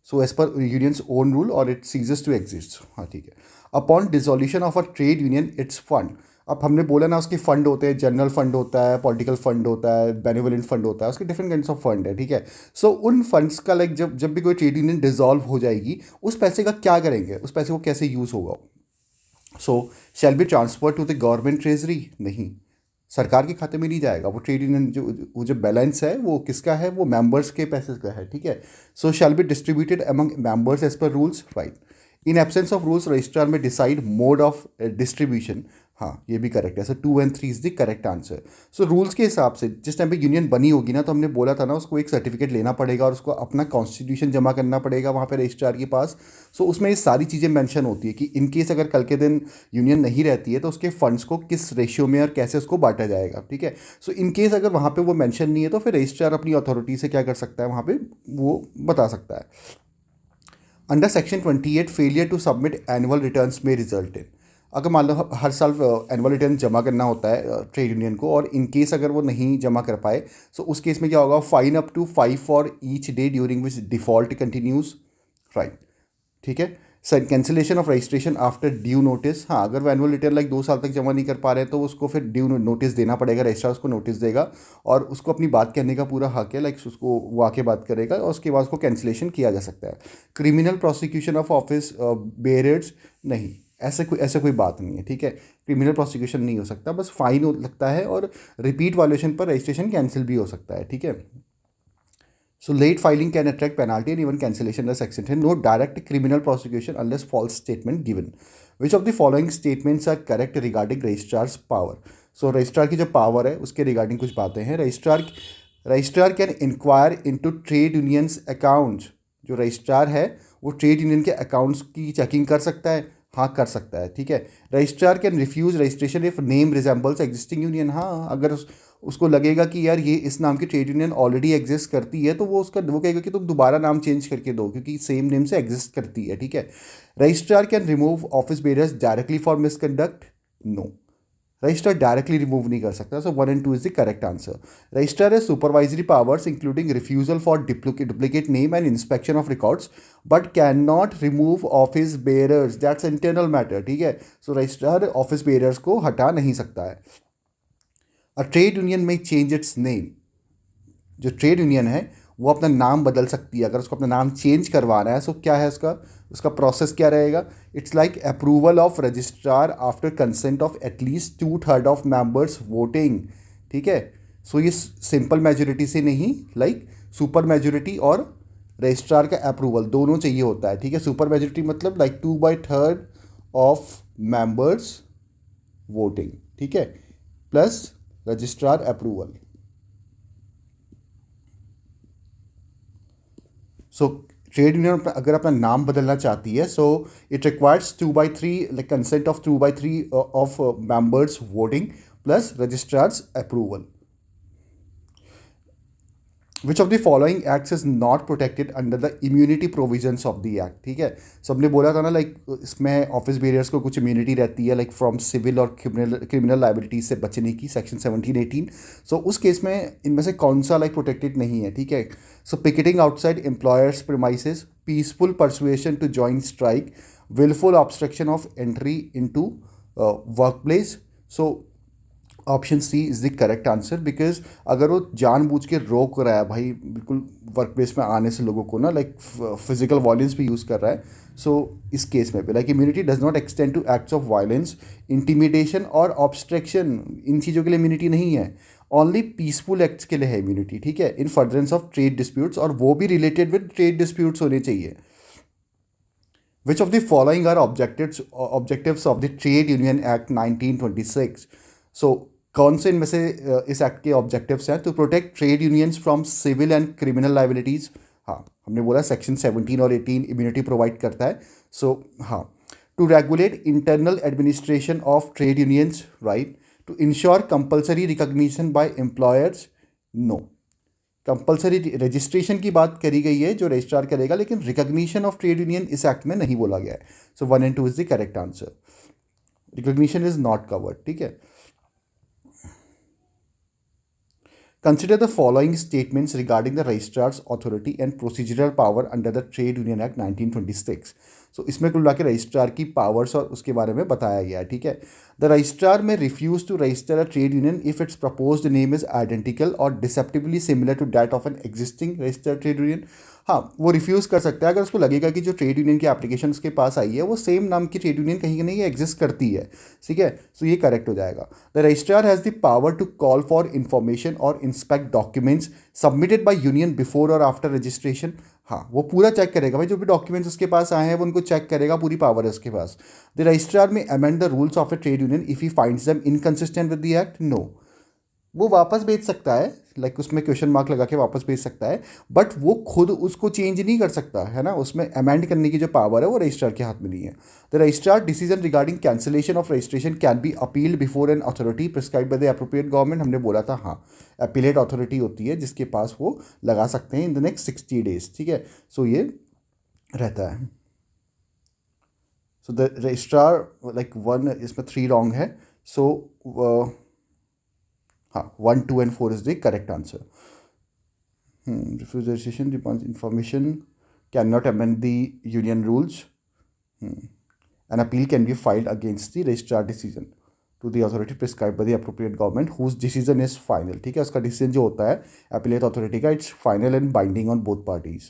So as per unions own rule और इट सीजेस टू एग्जिस्ट. हाँ, ठीक है. Upon dissolution of a trade union its fund. अब हमने बोला ना, उसके फंड होते हैं, जनरल फंड होता है, पॉलिटिकल फंड होता है, बेनिवोलेंट फंड होता है, उसके डिफरेंट काइंड्स ऑफ फंड है, ठीक है. सो उन फंड्स का जब जब भी कोई ट्रेड यूनियन डिसॉल्व हो जाएगी, उस पैसे का क्या करेंगे, उस पैसे को कैसे यूज़ होगा. So shall be transfer to the government treasury, नहीं, सरकार के खाते में नहीं जाएगा. वो ट्रेड यूनियन जो बैलेंस है वो किसका है, वो मेंबर्स के पैसे का है, ठीक है. So shall be distributed among members as per rules, right. In absence of rules registrar may decide mode of distribution. हाँ, ये भी करेक्ट है. So 2 and 3 is the correct answer. So rules के हिसाब से जिस टाइम पे यूनियन बनी होगी ना, तो हमने बोला था ना, उसको एक सर्टिफिकेट लेना पड़ेगा और उसको अपना कॉन्स्टिट्यूशन जमा करना पड़ेगा वहाँ पे रजिस्ट्रार के पास. सो उसमें ये सारी चीज़ें मेंशन होती है कि इन केस अगर कल के दिन यूनियन नहीं रहती है तो उसके फंड्स को किस रेशियो में और कैसे उसको बांटा जाएगा, ठीक है. सो इन केस अगर वहाँ पे वो मेंशन नहीं है तो फिर रजिस्ट्रार अपनी अथॉरिटी से क्या कर सकता है, वहाँ पे वो बता सकता है. Under section 28 failure to submit annual returns may result in. अगर मान लो हर साल एनुअल रिटर्न जमा करना होता है ट्रेड यूनियन को, और इन केस अगर वो नहीं जमा कर पाए, सो उस केस में क्या होगा, fine up to 5 for each day during which default continues, right, ठीक है. Sir, cancellation of registration after due notice. हाँ, अगर वो एनुअल रिटर्न 2 साल तक जमा नहीं कर पा रहे हैं तो उसको फिर ड्यू नोटिस देना पड़ेगा, रजिस्ट्रार उसको नोटिस देगा और उसको अपनी बात कहने का पूरा हक है, उसको वो आके बात करेगा और उसके बाद उसको कैंसिलेशन किया जा सकता है. Criminal prosecution of office bearers, नहीं, ऐसे कोई बात नहीं है, ठीक है. क्रिमिनल प्रोसिक्यूशन नहीं हो सकता, बस फाइन हो लगता है और रिपीट वायलेशन पर रजिस्ट्रेशन कैंसिल भी हो सकता है, ठीक है. So late filing can attract penalty and even cancellation under section 10. No direct criminal prosecution unless false statement given. Which of the following statements are correct regarding registrar's power? So registrar की जो power है उसके regarding कुछ बातें हैं. Registrar can inquire into trade unions accounts. जो registrar है वो trade union के accounts की checking कर सकता है. हाँ, कर सकता है, ठीक है. Registrar can refuse registration if name resembles existing union. हाँ, अगर उसको लगेगा कि यार ये इस नाम की ट्रेड यूनियन ऑलरेडी एग्जिस्ट करती है तो वो कहेगा कि तुम दोबारा नाम चेंज करके दो क्योंकि सेम नेम से एग्जिस्ट करती है, ठीक है. Registrar can remove office bearers directly for misconduct, no. Registrar directly remove नहीं कर सकता. So 1 and 2 is the correct answer. Registrar है supervisory powers including refusal for duplicate name and inspection of records but can not remove office bearers. That's internal matter. ठीक है. सो registrar office bearers को हटा नहीं सकता है. अ ट्रेड यूनियन में change it's name. जो ट्रेड यूनियन है वो अपना नाम बदल सकती है. अगर उसको अपना नाम चेंज करवाना है, सो क्या है उसका उसका प्रोसेस क्या रहेगा. It's like approval of registrar after consent of at least 2/3 of members voting. ठीक है. सो ये सिंपल मेजोरिटी से नहीं, लाइक सुपर मेजोरिटी और रजिस्ट्रार का अप्रूवल दोनों चाहिए होता है. ठीक है. सुपर मेजोरिटी मतलब लाइक 2/3 ऑफ मेंबर्स वोटिंग. ठीक है. Plus registrar approval. So trade union अगर अपना नाम बदलना चाहती है, so it requires 2/3 like consent of 2/3 of members voting plus registrars approval. Which of the following acts is not protected under the immunity provisions of the act. ठीक है. सो हमने बोला था ना, लाइक इसमें ऑफिस बेरियर्स को कुछ इम्यूनिटी रहती है, लाइक फ्रॉम सिविल और क्रिमिनल लाइबिलिटी से बचने की, सेक्शन 17-18. सो उस केस में इनमें से कौन सा लाइक प्रोटेक्टेड नहीं है. ठीक है. So picketing outside employers premises, peaceful persuasion to join strike, wilful obstruction of entry into work place. So option C is the correct answer. Because अगर वो जानबूझ के रोक रहा है भाई बिल्कुल वर्क प्लेस में आने से लोगों को ना, लाइक फिजिकल वायलेंस भी यूज़ कर रहा है, सो इस केस में भी like immunity does not extend to acts of violence, intimidation और ऑब्स्ट्रक्शन. इन चीज़ों के लिए इम्यूनिटी नहीं है. ओनली पीसफुल एक्ट्स के लिए है इम्यूनिटी. ठीक है. इन फर्दरेंस ऑफ ट्रेड डिस्प्यूट्स, और वो भी रिलेटेड विद ट्रेड डिस्प्यूट्स होने चाहिए. Which of the following are objectives of the Trade Union Act 1926? So कौन से इनमें से इस एक्ट के ऑब्जेक्टिव्स हैं. To protect trade unions from civil and criminal liabilities. हाँ, हमने बोला सेक्शन 17 और 18 इम्यूनिटी प्रोवाइड करता है. सो हाँ. To regulate internal administration of trade unions. Right. To ensure compulsory recognition by employers. No. Compulsory registration की बात करी गई है जो रजिस्ट्रार करेगा, लेकिन रिकॉग्निशन ऑफ ट्रेड यूनियन इस एक्ट में नहीं बोला गया है. So 1 and 2 is the correct answer. Recognition is not covered. ठीक है. Consider the following statements regarding the registrar's authority and procedural power under the Trade Union Act 1926. सो इसमें कुल मिला के रजिस्ट्रार की पावर्स और उसके बारे में बताया गया है. ठीक है. The registrar may refuse to register a trade union if its proposed name is identical और deceptively similar to that of an existing registered trade union. हाँ, वो रिफ्यूज़ कर सकता है अगर उसको लगेगा कि जो ट्रेड यूनियन की एप्लीकेशन उसके पास आई है वो सेम नाम की ट्रेड यूनियन कहीं कहीं एग्जिस्ट करती है. ठीक है. सो ये करेक्ट हो जाएगा. The registrar has the power to call for information और inspect documents submitted by union before और आफ्टर रजिस्ट्रेशन. हाँ, वो पूरा चेक करेगा भाई, जो भी डॉक्यूमेंट्स उसके पास आए हैं वो उनको चेक करेगा, पूरी पावर है उसके पास. The registrar may amend the rules of a trade union if he finds them inconsistent with the act. No. वो वापस भेज सकता है, लाइक उसमें क्वेश्चन मार्क लगा के वापस भेज सकता है, बट वो खुद उसको चेंज नहीं कर सकता है ना. उसमें अमेंड करने की जो पावर है वो रजिस्ट्रार के हाथ में नहीं है. The registrar decision regarding cancellation of registration can B appealed before an authority prescribe by the appropriate government. हमने बोला था हाँ, अपीलेट अथॉरिटी होती है जिसके पास वो लगा सकते हैं इन द नेक्स्ट 60 days. ठीक है. सो ये रहता है. सो द रजिस्ट्रार लाइक 1, इसमें 3 रॉन्ग है. सो हाँ, 1, 2 and 4 is the correct answer. Refuse registration depends information cannot amend the union rules. An appeal can be filed against the registrar decision to the authority prescribed by the appropriate government whose decision is final. ठीक है. उसका decision जो होता है appellate authority का, it's final and binding on both parties.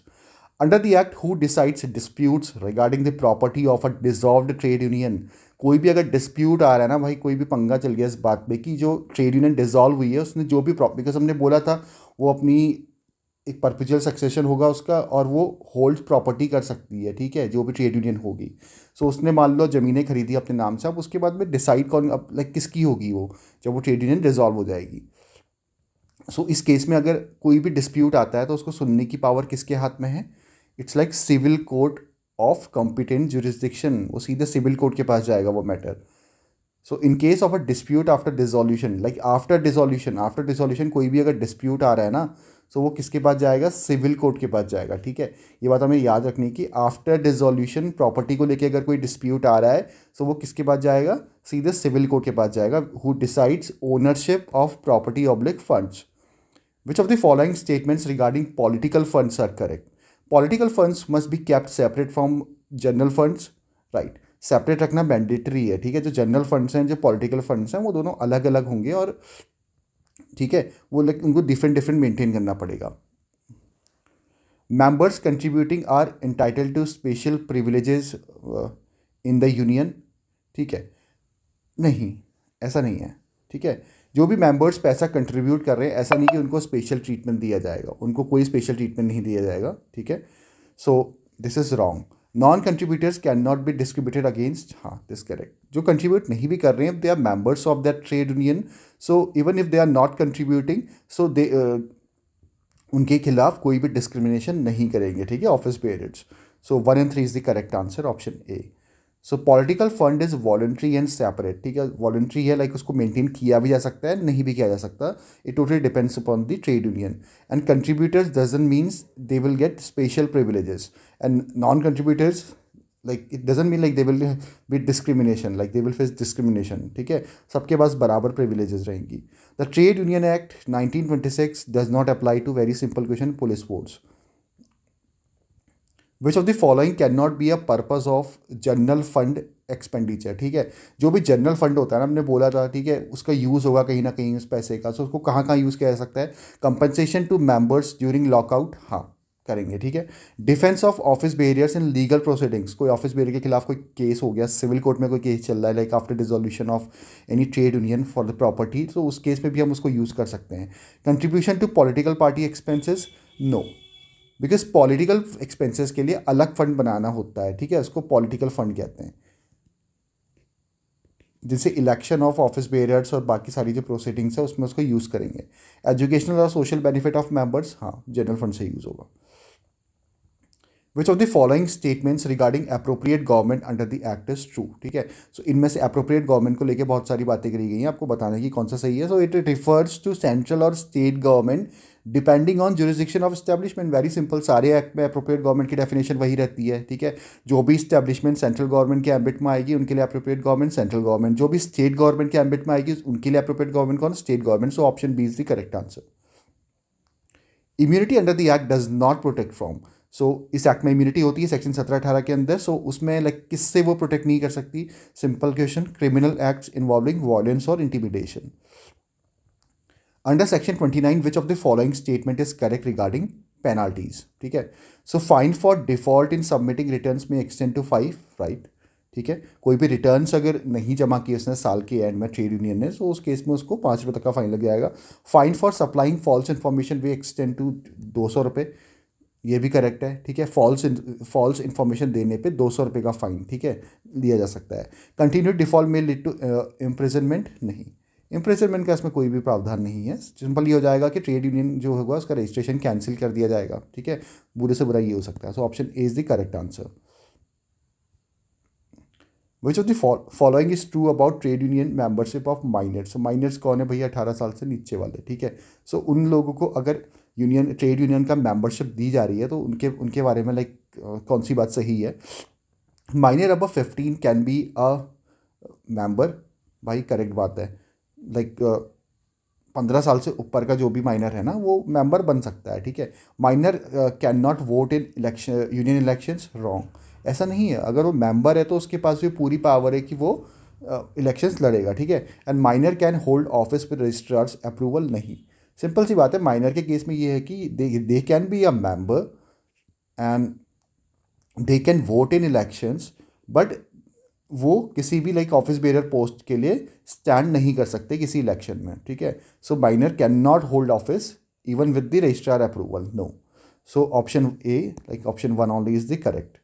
Under the act, who decides disputes regarding the property of a dissolved trade union? कोई भी अगर डिस्प्यूट आ रहा है ना भाई, कोई भी पंगा चल गया इस बात पे कि जो ट्रेड यूनियन डिसॉल्व हुई है उसने जो भी बिकॉज हमने बोला था वो अपनी एक परपेचुअल सक्सेशन होगा उसका और वो होल्ड प्रॉपर्टी कर सकती है. ठीक है. जो भी ट्रेड यूनियन होगी. सो उसने मान लो ज़मीनें खरीदी अपने नाम से, अब उसके बाद में डिसाइड कौन अब लाइक किसकी होगी वो जब वो ट्रेड यूनियन डिसॉल्व हो जाएगी. सो इस केस में अगर कोई भी डिस्प्यूट आता है तो उसको सुनने की पावर किसके हाथ में है. It's like civil court of competent jurisdiction. वो सीधे सिविल कोर्ट के पास जाएगा वो matter. So in case of a dispute after dissolution, like after dissolution कोई भी अगर डिस्प्यूट आ रहा है ना, सो वो किसके पास जाएगा, सिविल कोर्ट के पास जाएगा, ठीक है। ये बात हमें याद रखनी कि आफ्टर डिसोल्यूशन प्रॉपर्टी को लेके अगर कोई डिस्प्यूट आ रहा है तो वो किसके पास जाएगा, सीधे सिविल कोर्ट के पास जाएगा, who decides ownership of property oblique funds. Which of the following statements regarding political funds are correct? Political funds must be kept separate from general funds, right? Separate रखना मैंडेटरी है, ठीक है। जो general funds हैं, जो political funds हैं, वो दोनों अलग अलग होंगे और ठीक है, वो उनको डिफरेंट डिफरेंट मेंटेन करना पड़ेगा। Members contributing are entitled to special privileges in the union, ठीक है। नहीं, ऐसा नहीं है, ठीक है। जो भी मेंबर्स पैसा कंट्रीब्यूट कर रहे हैं, ऐसा नहीं कि उनको स्पेशल ट्रीटमेंट दिया जाएगा, उनको कोई स्पेशल ट्रीटमेंट नहीं दिया जाएगा, ठीक है। So this is wrong. Non contributors can not be discriminated against, हाँ दिस करेक्ट। जो कंट्रीब्यूट नहीं भी कर रहे हैं, they are members of that trade union, so even if they are not contributing, so they उनके खिलाफ कोई भी डिस्क्रिमिनेशन नहीं करेंगे, ठीक है, office bearers. So 1 and 3 is the correct answer, option A. So political fund is voluntary and separate, ठीक है। वॉलंट्री है, लाइक उसको मेंटेन किया भी जा सकता है, नहीं भी किया जा सकता, it totally depends upon the trade union. And contributors doesn't means they will get special privileges, and non contributors like it doesn't mean like they will be discrimination, like they will face discrimination, ठीक है। सबके पास बराबर privileges रहेंगी। The trade union act 1926 does not apply to, very simple question, police force. Which of the following can not be a purpose of general fund expenditure, ठीक है। जो भी जनरल फंड होता है ना, हमने बोला था, ठीक है, उसका यूज़ होगा कहीं ना कहीं उस पैसे का, सो उसको कहाँ कहाँ यूज़ किया जा सकता है, compensation to members during lockout, हाँ करेंगे, ठीक है। Defence of office bearers in legal proceedings, कोई ऑफिस बेरियर के खिलाफ कोई केस हो गया, सिविल कोर्ट में कोई केस चल रहा है, like after dissolution of any trade union for the property, तो उस केस में भी हम उसको यूज़ कर सकते हैं। Contribution to political party expenses, no, because political expenses के लिए अलग फंड बनाना होता है, ठीक है, उसको पॉलिटिकल फंड कहते हैं, जिससे इलेक्शन ऑफ ऑफिस बेयरर्स और बाकी सारी जो प्रोसीडिंग्स है उसमें उसको यूज़ करेंगे। एजुकेशनल और सोशल बेनिफिट ऑफ मेंबर्स, हाँ जनरल फंड से यूज़ होगा। विच of the following statements regarding appropriate government under the act is true, ठीक है। सो इनमें से अप्रोप्रिएट गवर्नमेंट को लेकर बहुत सारी बातें करी गई हैं, आपको बताने की कौन सा सही है। So it refers to central और state government depending on jurisdiction of establishment, very simple, सारे एक्ट में अप्रोप्रिएट गवर्नमेंट की डेफिनेशन वही रहती है, ठीक है। जो भी स्टैब्लिशमेंट सेंट्रल गवर्नमेंट के एम्बिट में आएगी उनके लिए अप्रोप्रिएट गवर्नमेंट सेंट्रल गवर्नमेंट, जो भी स्टेट गवर्नमेंट के एम्बिट में आएगी उनके लिए अप्रोप्रिएट गवर्नमेंट कौन, state government. So option B is the correct answer. Immunity under the act does not protect from, so इस एक्ट में इम्यूनिटी होती है सेक्शन 17-18 के अंदर, सो उसमें लाइक किससे वो प्रोटेक्ट नहीं कर सकती, simple question, criminal acts involving violence और intimidation. Under section 29 which of the following statement is correct regarding penalties, ठीक है। So fine for default in submitting returns may extend to 5, right, ठीक है। कोई भी रिटर्न्स अगर नहीं जमा किए उसने साल के एंड में ट्रेड यूनियन ने, तो उस केस में उसको 5 रुपये तक का फाइन लग जाएगा। Fine for supplying false information वे एक्सटेंड टू 200 रुपये, ये भी करेक्ट है, ठीक है। फॉल्स इन्फॉर्मेशन देने पे 200 रुपये का फाइन, ठीक है, लिया जा सकता है। कंटिन्यूड डिफॉल्ट में लीड टू इम्प्रिजनमेंट, नहीं, इम्प्रिजनमेंट का इसमें कोई भी प्रावधान नहीं है। सिंपल ये हो जाएगा कि ट्रेड यूनियन जो होगा उसका रजिस्ट्रेशन कैंसिल कर दिया जाएगा, ठीक है, बुरे से बुरा ये हो सकता है। So option A is the correct answer. Which of the following is true about trade union membership of minors, minors कौन है भैया, 18 साल से नीचे वाले, ठीक है। सो उन लोगों को अगर यूनियन ट्रेड यूनियन का मेंबरशिप दी जा रही है तो उनके उनके बारे में लाइक कौन सी बात सही है। Minor above 15 can be a member, भाई करेक्ट बात है, लाइक 15 साल से ऊपर का जो भी माइनर है ना वो मेंबर बन सकता है, ठीक है। Minor can not vote in election union elections, wrong, ऐसा नहीं है। अगर वो मेंबर है तो उसके पास भी पूरी पावर है कि वो इलेक्शंस लड़ेगा, ठीक है। And minor can hold office with registrars approval, नहीं, सिंपल सी बात है। माइनर के केस में ये है कि they can be a member and they can vote in elections, but वो किसी भी लाइक ऑफिस बेरर पोस्ट के लिए स्टैंड नहीं कर सकते किसी इलेक्शन में, ठीक है। So minor can not hold office even with the registrar approval, no. So option A, like option 1 only is the correct.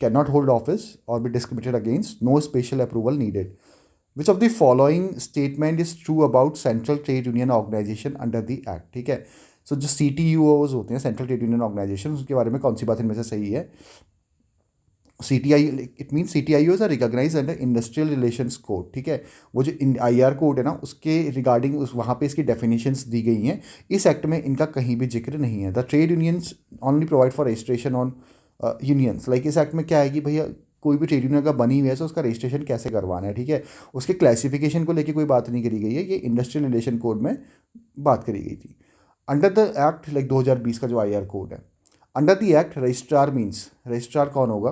Can not hold office और be discriminated against, no special approval needed. Which of the following statement is true about central trade union organisation under the act, ठीक है। सो जो CTUOs होते हैं, central trade union organisation, उसके बारे में कौन सी बात इनमें से सही है। CTI, it mean CTIO is recognize under industrial relations code, ठीक है। वो जो IR कोड है ना, उसके रिगार्डिंग उस वहाँ पे इसकी डेफिनेशंस दी गई हैं। इस एक्ट में इनका कहीं भी जिक्र नहीं है। The trade unions only provide for registration on unions, like इस एक्ट में क्या है कि भैया कोई भी ट्रेड यूनियन अगर बनी हुई है तो उसका रजिस्ट्रेशन कैसे करवाना है, ठीक है। उसके क्लासिफिकेशन को लेकर कोई बात नहीं करी गई है, ये इंडस्ट्रियल रिलेशन कोड में बात करी गई थी। अंडर द एक्ट, लाइक 2020 का जो IR कोड है, under the act registrar means, registrar कौन होगा?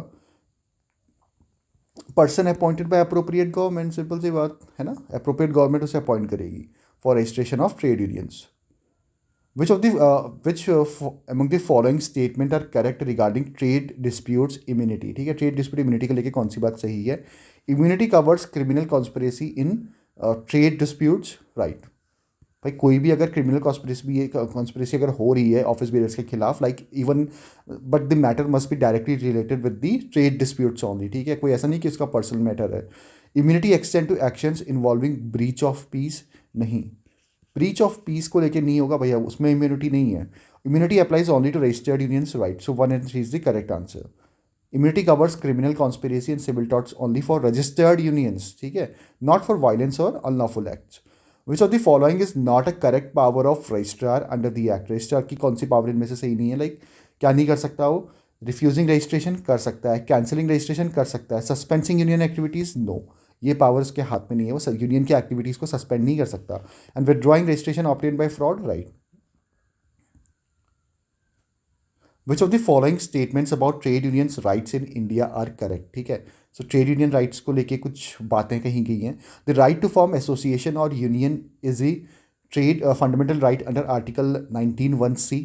Person appointed by appropriate government, simple सी बात है ना, अप्रोप्रिएट गवर्नमेंट उसे अपॉइंट करेगी for registration of trade unions. Which of the which among the following statement are correct regarding trade disputes immunity, ठीक है। ट्रेड डिस्प्यूट इम्यूनिटी को लेकर कौन सी बात सही है? Immunity covers criminal conspiracy in trade disputes, right. भाई कोई भी अगर क्रिमिनल कॉन्स्पिरेसी अगर हो रही है ऑफिस बेयर्स के खिलाफ, like even, but the matter must be directly related with the trade disputes only, ठीक है। कोई ऐसा नहीं कि उसका पर्सनल मैटर है। Immunity extend to actions involving breach of peace, no, breach of peace को लेकर नहीं होगा भैया, उसमें इम्यूनिटी नहीं है। Immunity applies only to registered unions, right. So 1 and 3 is the correct answer. Immunity covers criminal conspiracy and civil torts only for registered unions, ठीक है, नॉट फॉर वायलेंस और unlawful acts. Which of the following is not a correct power of registrar under the act? Registrar की कौन सी power इनमें से सही नहीं है? लाइक क्या नहीं कर सकता वो? रिफ्यूजिंग रजिस्ट्रेशन कर सकता है, कैंसिलिंग रजिस्ट्रेशन कर सकता है, सस्पेंसिंग यूनियन एक्टिविटीज़, नो, ये पावर उसके हाथ में नहीं है, वो यूनियन की एक्टिविटीज़ को सस्पेंड नहीं कर सकता। And withdrawing registration obtained by fraud, right. Which of the following statements about trade unions rights in India are correct, ठीक है। सो ट्रेड यूनियन राइट्स को लेके कुछ बातें कही गई हैं। The right to form association और union is a trade fundamental right under article 19(1)(c),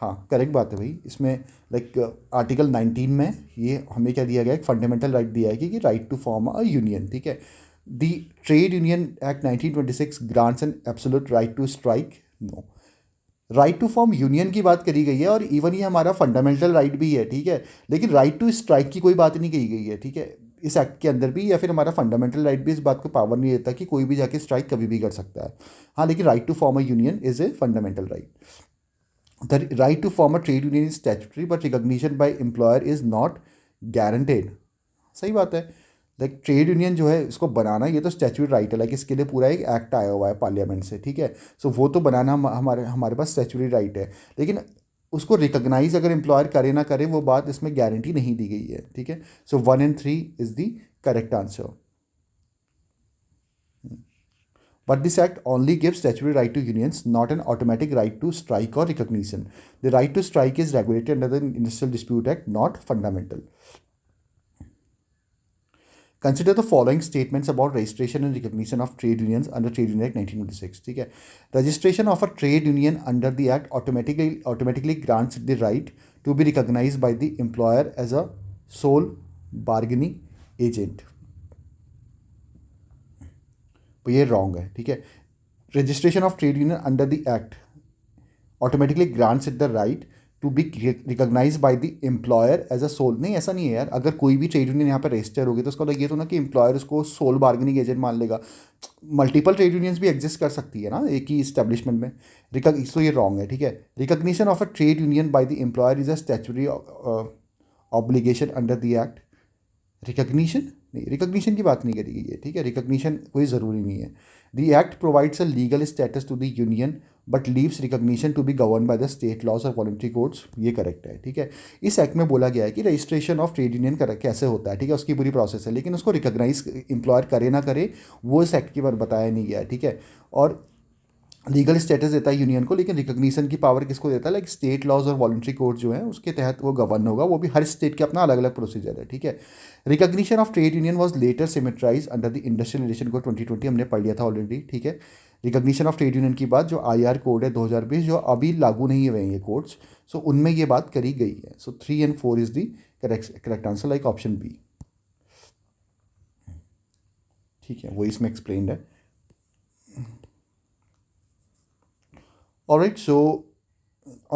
हाँ करेक्ट बात है भाई। इसमें लाइक आर्टिकल 19 में ये हमें क्या दिया गया, एक फंडामेंटल राइट दिया है कि right to form a union, ठीक है। The trade union act 1926 grants an absolute right to strike, no. Right to form union की बात करी गई है और इवन ये हमारा फंडामेंटल राइट भी है, ठीक है। लेकिन राइट टू स्ट्राइक की कोई बात नहीं कही गई है, ठीक है, इस एक्ट के अंदर भी, या फिर हमारा फंडामेंटल राइट भी इस बात को पावर नहीं देता कि कोई भी जाके स्ट्राइक कभी भी कर सकता है। हाँ, लेकिन right to form a union is a fundamental right. The right to form a trade union is statutory but recognition by employer is not guaranteed, सही बात है। लाइक ट्रेड यूनियन जो है इसको बनाना ये तो स्टैच्यूटरी राइट है, लाइक इसके लिए पूरा एक एक्ट आया हुआ है पार्लियामेंट से, ठीक है। सो वो तो बनाना हमारे हमारे पास स्टैच्यूटरी राइट है, लेकिन उसको रिकॉग्नाइज अगर एम्प्लॉयर करे ना करे वो बात इसमें गारंटी नहीं दी गई है, ठीक है। So 1 and 3 is the correct answer. But this act only gives statutory right to unions, not an automatic right to strike or recognition. The right to strike is regulated under the Industrial Dispute Act, not fundamental. Consider the following statements about registration and recognition of trade unions under Trade Union Act 1926, ठीक है। Registration of a trade union under the act automatically grants the right to be recognized by the employer as a sole bargaining agent. तो ये wrong है, ठीक है। Registration of trade union under the act automatically grants it the right to be recognize by the employer as a sole, नहीं ऐसा नहीं है यार। अगर कोई भी ट्रेड यूनियन यहाँ पर रजिस्टर होगी तो उसका मतलब ये तो ना कि एम्प्लॉयर उसको सोल बार्गेनिंग एजेंट मान लेगा। मल्टीपल ट्रेड यूनियंस भी एग्जिस्ट कर सकती है ना एक ही इस्टेब्लिशमेंट में। तो ये रॉन्ग है, ठीक है। Recognition of a trade union bye the employer is a statutory obligation under the act. Recognition नहीं, रिकॉग्निशन की बात नहीं करी गई है, ठीक है। रिकॉग्निशन कोई ज़रूरी नहीं है। The act provides a legal status to the union but leaves recognition to be govern by the state laws or voluntary codes, ये करेक्ट है, ठीक है। इस एक्ट में बोला गया है कि रजिस्ट्रेशन ऑफ ट्रेड यूनियन कैसे होता है, ठीक है, उसकी पूरी प्रोसेस है, लेकिन उसको रिकॉग्नाइज एम्प्लॉयर करे ना करे वो इस एक्ट की बार बताया नहीं गया है, ठीक है। और लीगल स्टेटस देता है यूनियन को, लेकिन रिकॉग्निशन की पावर किसको देता है? Like state laws or voluntary code जो है उसके तहत वो गवर्न होगा, वो भी हर स्टेट के अपना अलग अलग प्रोसीजर है, ठीक है। Recognition of trade union was later systematised under the industrial relation code 2020, हमने पढ़ लिया था ऑलरेडी, ठीक है। रिकॉग्निशन ऑफ ट्रेड यूनियन की बात जो IR कोड है 2020 जो अभी लागू नहीं हुए हैं ये कोड्स, सो उनमें ये बात करी गई है। So 3 and 4 is the correct answer, like option B, ठीक है, वो इसमें एक्सप्लेन्ड है। Alright, so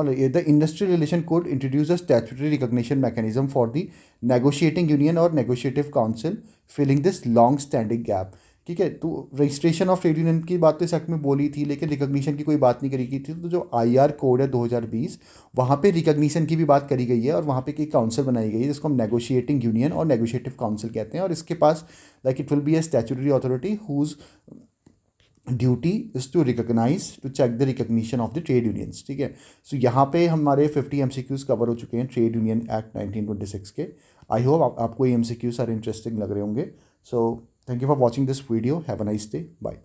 the Industrial Relation Code introduces a statutory recognition mechanism for the negotiating union or negotiative council, filling this long-standing gap. ठीक है। तो registration of trade union की बात तो इस एक्ट में बोली थी, लेकिन रिकॉग्निशन की कोई बात नहीं करी गई थी। तो जो आईआर कोड है 2020, वहाँ पे रिकॉग्निशन की भी बात करी गई है, और वहाँ पे एक काउंसिल बनाई गई है जिसको हम नेगोशिएटिंग यूनियन और नेगोशिएटिव काउंसिल कहते हैं। और इसके पास like it will be a statutory authority whose duty is to recognise to check the recognition of the trade unions. ठीक है। सो यहाँ पे हमारे 50 MCQs कवर हो चुके हैं ट्रेड यूनियन एक्ट 1926 के। आई होप आपको ये MCQs सारे इंटरेस्टिंग लग रहे होंगे। So thank you for watching this video. Have a nice day. Bye.